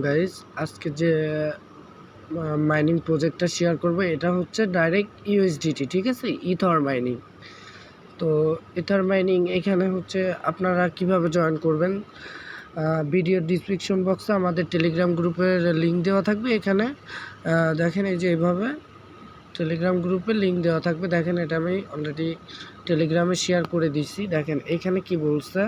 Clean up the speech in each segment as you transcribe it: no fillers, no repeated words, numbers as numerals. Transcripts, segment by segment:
Guys, আজকে যে mining প্রজেক্টটা শেয়ার করব এটা হচ্ছে ডাইরেক্ট ইউএসডিটি, ঠিক আছে, ইথর মাইনিং। তো ইথর মাইনিং এখানে হচ্ছে আপনারা কিভাবে জয়েন করবেন, ভিডিওর ডিসক্রিপশন বক্সে আমাদের টেলিগ্রাম গ্রুপের লিঙ্ক দেওয়া থাকবে। এখানে দেখেন, এই যে এইভাবে টেলিগ্রাম গ্রুপের লিঙ্ক দেওয়া থাকবে। দেখেন, এটা আমি অলরেডি টেলিগ্রামে শেয়ার করে দিয়েছি। দেখেন এখানে কি বলছে,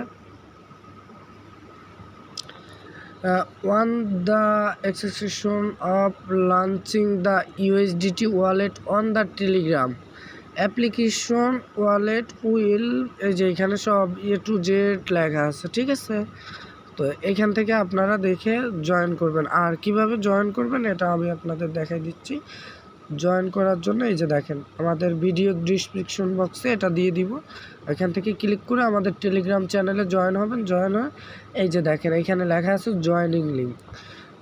on the execution of launching the USDT wallet on the Telegram application wallet will, এই যে এখানে সব A to Z লেখা আছে, ঠিক আছে। তো এখান থেকে আপনারা দেখে জয়েন করবেন। আর কিভাবে জয়েন করবেন এটা আমি আপনাদের দেখাই দিচ্ছি। জয়েন করার জন্য এই যে দেখেন, আমাদের ভিডিও ডিসক্রিপশন বক্সে এটা দিয়ে দিব। এখান থেকে ক্লিক করে আমাদের টেলিগ্রাম চ্যানেলে জয়েন হবেন। জয়েন হয়ে এই যে দেখেন এখানে লেখা আছে জয়েনিং লিঙ্ক।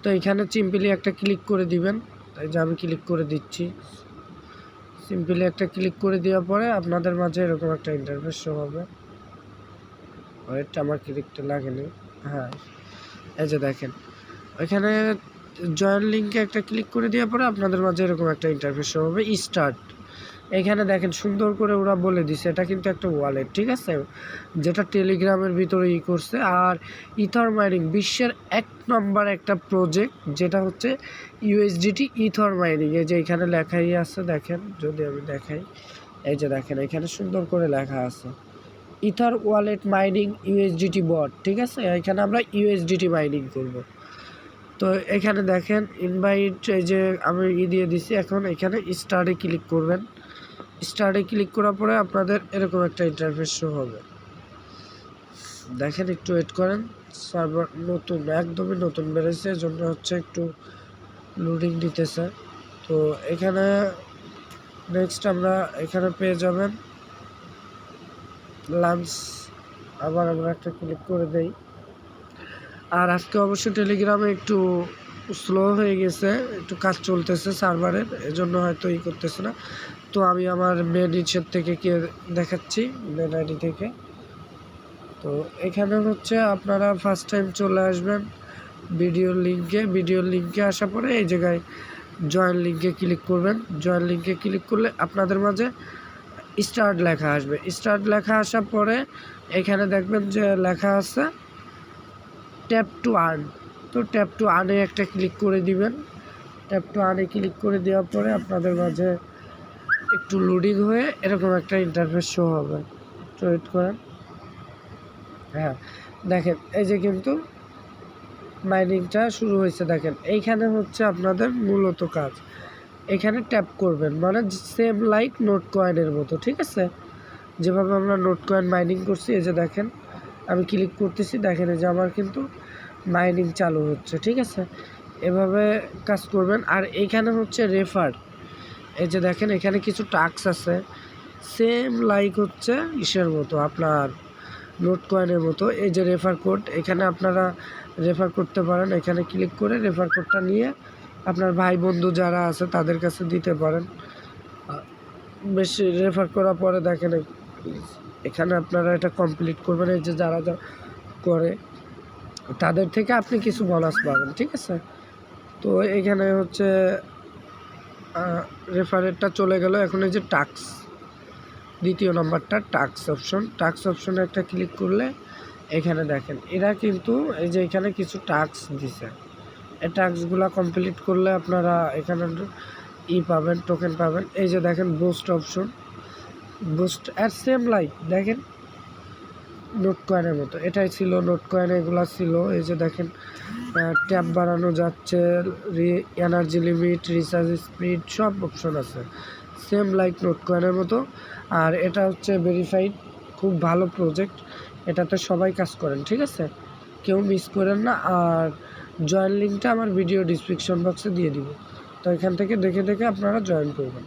তো এখানে সিম্পলি একটা ক্লিক করে দিবেন। এই যে আমি ক্লিক করে দিচ্ছি। সিম্পলি একটা ক্লিক করে দেওয়ার পরে আপনাদের মাঝে এরকম একটা ইন্টারফেস শো হবে। ওয়েট, আমার ক্লিকটা লাগেনি। হ্যাঁ, এই যে দেখেন এখানে জয়েন লিঙ্কে একটা ক্লিক করে দেওয়ার পরে আপনাদের মাঝে এরকম একটা ইন্টারফেস শো হবে স্টার্ট। এখানে দেখেন সুন্দর করে ওরা বলে দিছে এটা কিন্তু একটা ওয়ালেট, ঠিক আছে, যেটা টেলিগ্রামের ভিতরে করছে। আর ইথর মাইনিং বিশ্বের 1 নম্বর একটা প্রজেক্ট, যেটা হচ্ছে ইউএসডিটি ইথর মাইনিং। এই যে এখানে লেখাই আছে, দেখেন যদি আমি দেখাই, এই যে দেখেন এখানে সুন্দর করে লেখা আছে ইথর ওয়ালেট মাইনিং ইউএসডিটি বট, ঠিক আছে। এখানে আমরা ইউএসডিটি মাইনিং করব। তো এখানে দেখেন ইনভাইট, এই যে আমি দিয়ে দিছি। এখন এখানে স্টার্টে ক্লিক করবেন। স্টার্টে ক্লিক করার পরে আপনাদের এরকম একটা ইন্টারফেস শো হবে। দেখেন একটু ওয়েট করেন, সার্ভার নতুন, একদমই নতুন বেড়েছে, জন্য হচ্ছে একটু লোডিং দিতেছে। তো এখানে নেক্সট আমরা এখানে পেয়ে যাবেন লাঞ্চ। আবার আমরা একটা ক্লিক করে দেই। আর আজকে অবশ্য টেলিগ্রামে একটু স্লো হয়ে গেছে, একটু কাজ চলতেছে সার্ভারের, এজন্য হয়তো করতেছে না। তো আমি আমার মেন ইচ্ছের থেকে দেখাচ্ছি, মেন আইডি থেকে। তো এখানে হচ্ছে আপনারা ফার্স্ট টাইম চলে আসবেন ভিডিওর লিঙ্কে আসার পরে এই জায়গায় জয়েন লিঙ্কে ক্লিক করবেন। জয়েন লিঙ্কে ক্লিক করলে আপনাদের মাঝে স্টার্ট লেখা আসবে। স্টার্ট লেখা আসার পরে এখানে দেখবেন যে লেখা আছে ট্যাপ টু আর্ন। তো ট্যাপ টু আর্নে একটা ক্লিক করে দিবেন। ট্যাপ টু আর্নে ক্লিক করে দেওয়ার পরে আপনাদের মাঝে একটু লোডিং হয়ে এরকম একটা ইন্টারফেস শো হবে। ওয়েট করেন। হ্যাঁ, দেখেন এই যে কিন্তু মাইনিংটা শুরু হয়েছে। দেখেন এইখানে হচ্ছে আপনাদের মূলত কাজ, এখানে ট্যাপ করবেন, মানে সেম লাইক নোট কয়েনের মতো, ঠিক আছে, যেভাবে আমরা নোট কয়েন মাইনিং করছি। এই যে দেখেন আমি ক্লিক করতেছি, দেখেন এই যে আমার কিন্তু মাইনিং চালু হচ্ছে, ঠিক আছে। এভাবে কাজ করবেন। আর এইখানে হচ্ছে রেফার, এই যে দেখেন এখানে কিছু টাস্ক আছে, সেম লাইক হচ্ছে ইসের মতো, আপনার নোট কয়েনের মতো। এই যে রেফার কোড, এখানে আপনারা রেফার করতে পারেন। এখানে ক্লিক করে রেফার কোডটা নিয়ে আপনার ভাই বন্ধু যারা আছে তাদের কাছে দিতে পারেন। বেশি রেফার করার পরে দেখেন এখানে আপনারা এটা কমপ্লিট করবেন। এই যে যারা করে তাদের থেকে আপনি কিছু বোনাস পাবেন, ঠিক আছে। তো এখানে হচ্ছে রেফারেরটা চলে গেল। এখন এই যে টাস্ক, দ্বিতীয় নম্বরটা টাস্ক অপশনে একটা ক্লিক করলে এখানে দেখেন এরা কিন্তু এই যে এখানে কিছু টাস্ক দিছে। এই টাস্কগুলো কমপ্লিট করলে আপনারা এখানে পাবেন, টোকেন পাবেন। এই যে দেখেন বুস্ট অপশন, বুস্ট আর সেম লাইক দেখেন নোট কয়েনের মতো, এটাই ছিল নোট কয়েন, এগুলা ছিল। এই যে দেখেন ট্যাপ বাড়ানো যাচ্ছে, এনার্জি লিমিট, রিচার্জ স্পিড, সব অপশন আছে সেম লাইক নোট কয়েনের মতো। আর এটা হচ্ছে ভেরিফাইড, খুব ভালো প্রজেক্ট, এটাতে সবাই কাজ করেন, ঠিক আছে, কেউ মিস করেন না। আর জয়েন লিঙ্কটা আমার ভিডিও ডিসক্রিপশন বক্সে দিয়ে দিব। তো এখান থেকে দেখে আপনারা জয়েন করবেন।